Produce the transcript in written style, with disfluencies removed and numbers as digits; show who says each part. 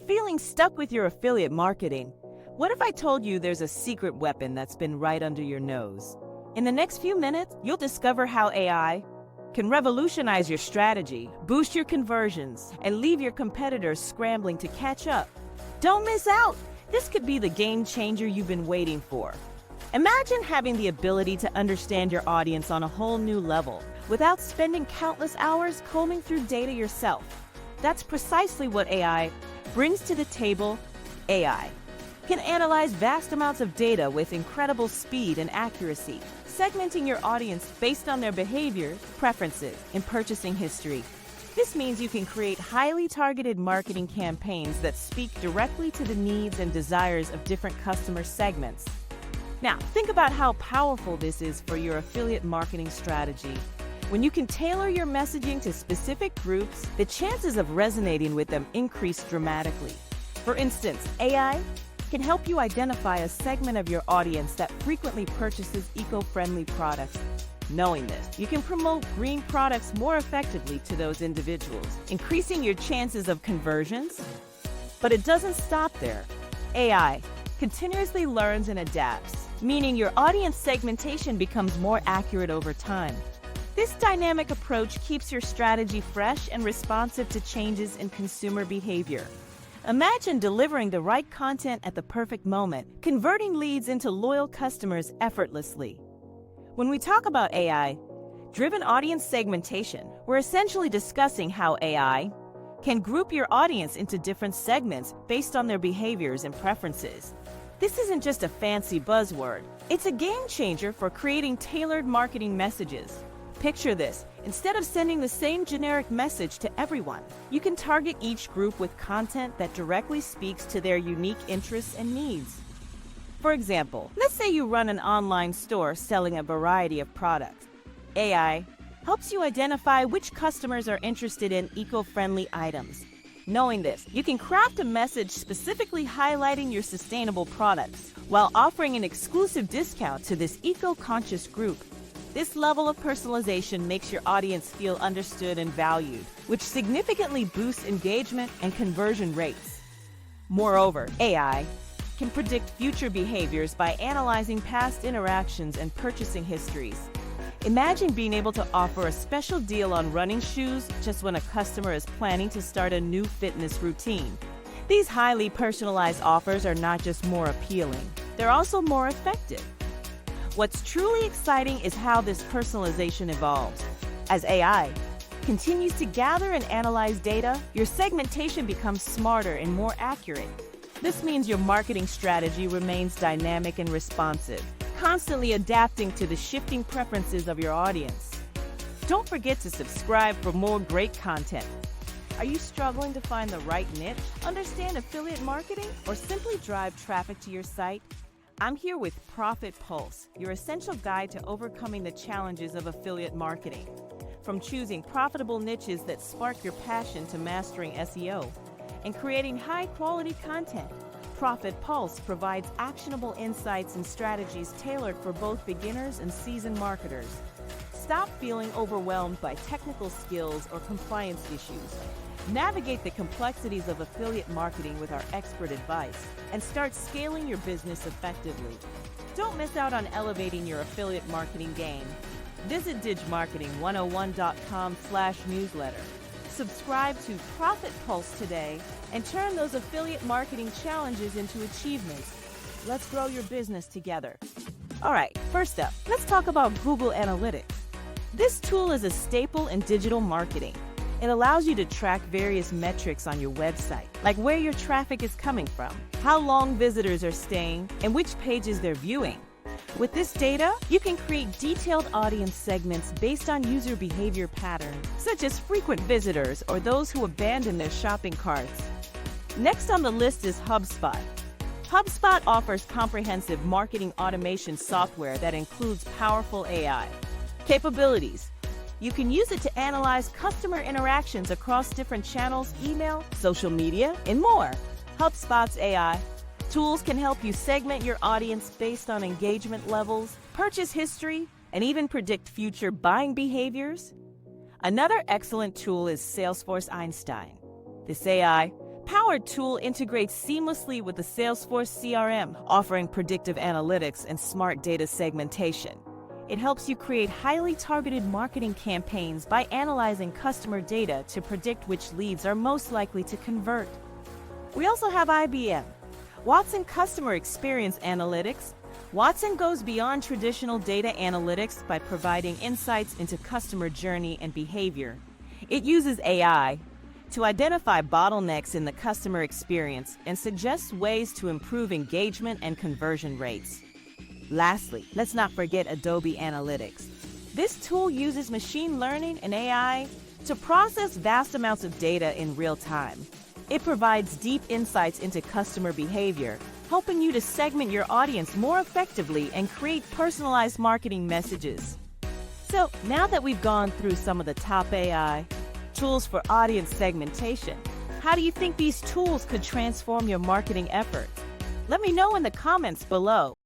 Speaker 1: Feeling stuck with your affiliate marketing? What if I told you there's a secret weapon that's been right under your nose? In the next few minutes, you'll discover how AI can revolutionize your strategy, boost your conversions, and leave your competitors scrambling to catch up. Don't miss out! This could be the game changer you've been waiting for. Imagine having the ability to understand your audience on a whole new level without spending countless hours combing through data yourself. That's precisely what AI brings to the table. AI can analyze vast amounts of data with incredible speed and accuracy, segmenting your audience based on their behaviors, preferences, and purchasing history. This means you can create highly targeted marketing campaigns that speak directly to the needs and desires of different customer segments. Now, think about how powerful this is for your affiliate marketing strategy. When you can tailor your messaging to specific groups, the chances of resonating with them increase dramatically. For instance, AI can help you identify a segment of your audience that frequently purchases eco-friendly products. Knowing this, you can promote green products more effectively to those individuals, increasing your chances of conversions. But it doesn't stop there. AI continuously learns and adapts, meaning your audience segmentation becomes more accurate over time. This dynamic approach keeps your strategy fresh and responsive to changes in consumer behavior. Imagine delivering the right content at the perfect moment, converting leads into loyal customers effortlessly. When we talk about AI-driven audience segmentation, we're essentially discussing how AI can group your audience into different segments based on their behaviors and preferences. This isn't just a fancy buzzword. It's a game changer for creating tailored marketing messages. Picture this. Instead of sending the same generic message to everyone, you can target each group with content that directly speaks to their unique interests and needs. For example, let's say you run an online store selling a variety of products. AI helps you identify which customers are interested in eco-friendly items. Knowing this, you can craft a message specifically highlighting your sustainable products while offering an exclusive discount to this eco-conscious group. This level of personalization makes your audience feel understood and valued, which significantly boosts engagement and conversion rates. Moreover, AI can predict future behaviors by analyzing past interactions and purchasing histories. Imagine being able to offer a special deal on running shoes just when a customer is planning to start a new fitness routine. These highly personalized offers are not just more appealing, they're also more effective. What's truly exciting is how this personalization evolves. As AI continues to gather and analyze data, your segmentation becomes smarter and more accurate. This means your marketing strategy remains dynamic and responsive, constantly adapting to the shifting preferences of your audience. Don't forget to subscribe for more great content. Are you struggling to find the right niche, understand affiliate marketing, or simply drive traffic to your site? I'm here with Profit Pulse, your essential guide to overcoming the challenges of affiliate marketing. From choosing profitable niches that spark your passion to mastering SEO and creating high-quality content, Profit Pulse provides actionable insights and strategies tailored for both beginners and seasoned marketers. Stop feeling overwhelmed by technical skills or compliance issues. Navigate the complexities of affiliate marketing with our expert advice and start scaling your business effectively. Don't miss out on elevating your affiliate marketing game. Visit digmarketing101.com/newsletter. Subscribe to Profit Pulse today and turn those affiliate marketing challenges into achievements. Let's grow your business together. All right, first up, let's talk about Google Analytics. This tool is a staple in digital marketing. It allows you to track various metrics on your website, like where your traffic is coming from, how long visitors are staying, and which pages they're viewing. With this data, you can create detailed audience segments based on user behavior patterns, such as frequent visitors or those who abandon their shopping carts. Next on the list is HubSpot. HubSpot offers comprehensive marketing automation software that includes powerful AI capabilities. You can use it to analyze customer interactions across different channels, email, social media, and more. HubSpot's AI tools can help you segment your audience based on engagement levels, purchase history, and even predict future buying behaviors. Another excellent tool is Salesforce Einstein. This AI AI-powered tool integrates seamlessly with the Salesforce CRM, offering predictive analytics and smart data segmentation. It helps you create highly targeted marketing campaigns by analyzing customer data to predict which leads are most likely to convert. We also have IBM Watson Customer Experience Analytics. Watson goes beyond traditional data analytics by providing insights into customer journey and behavior. It uses AI to identify bottlenecks in the customer experience and suggests ways to improve engagement and conversion rates. Lastly, let's not forget Adobe Analytics. This tool uses machine learning and AI to process vast amounts of data in real time. It provides deep insights into customer behavior, helping you to segment your audience more effectively and create personalized marketing messages. So, now that we've gone through some of the top AI tools for audience segmentation, how do you think these tools could transform your marketing efforts? Let me know in the comments below.